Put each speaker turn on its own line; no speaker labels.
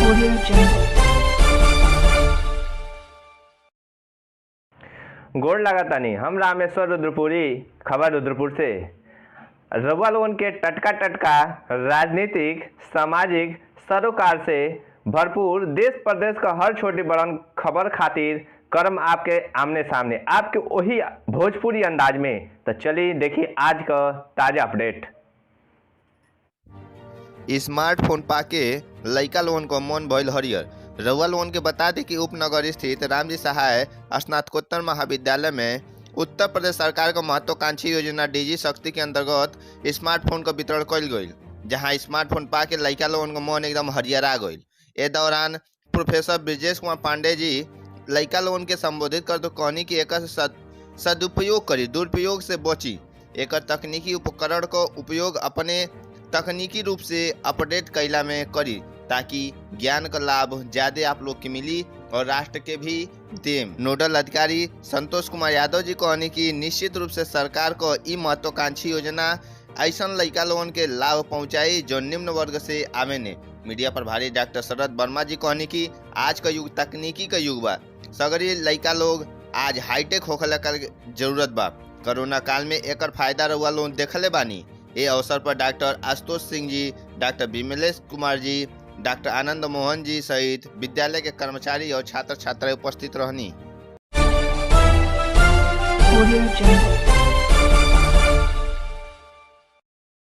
Audio Jungle.
गोड़ लगातानी हम रामेश्वर रुद्रपुरी, खबर रुद्रपुर से। रउआ लोगन के टटका राजनीतिक, सामाजिक, सरोकार से भरपूर देश प्रदेश का हर छोटी बड़न खबर खातिर करम आपके आमने सामने, आपके वही भोजपुरी अंदाज में। तो चलिए देखिए आज का ताजा अपडेट।
स्मार्टफोन पाके लइका लोगन को मन भइल हरियर। रउआ लोगन के बता दें कि उपनगर स्थित रामजी सहाय स्नातकोत्तर महाविद्यालय में उत्तर प्रदेश सरकार का महत्वाकांक्षी योजना डीजी शक्ति के अंतर्गत स्मार्टफोन का वितरण कइल गइल, जहां स्मार्टफोन पाके लइका लोगन का मन एकदम हरियरा गइल। ए दौरान प्रोफेसर ब्रजेश कुमार पांडे जी लइका लोगन के संबोधित कर तो कहनी कि एकर सदुपयोग करी, दुरुपयोग से बची। एकर तकनीकी उपकरण का उपयोग अपने तकनीकी रूप से अपडेट कैला में करी, ताकि ज्ञान का लाभ ज्यादा आप लोग के मिली और राष्ट्र के भी देम। नोडल अधिकारी संतोष कुमार यादव जी कहनी कि निश्चित रूप से सरकार को ई महत्वाकांक्षी योजना ऐसा लइका लोगन के लाभ पहुंचाई जो निम्न वर्ग से आवे ने। मीडिया प्रभारी डॉक्टर शरद वर्मा जी कहनी कि आज का युग तकनीकी का युग बा, सगरी लइका लोग आज हाईटेक होखला का जरूरत बा। कोरोना काल में एकर फायदा रउआ लोग देखले बानी। ये अवसर पर doctor Ashutosh Singh ji, doctor Vimlesh Kumar ji, doctor Anand Mohan ji सहित विद्यालय के कर्मचारी और छात्र छात्राएं उपस्थित रहनी।
Audio Jungle.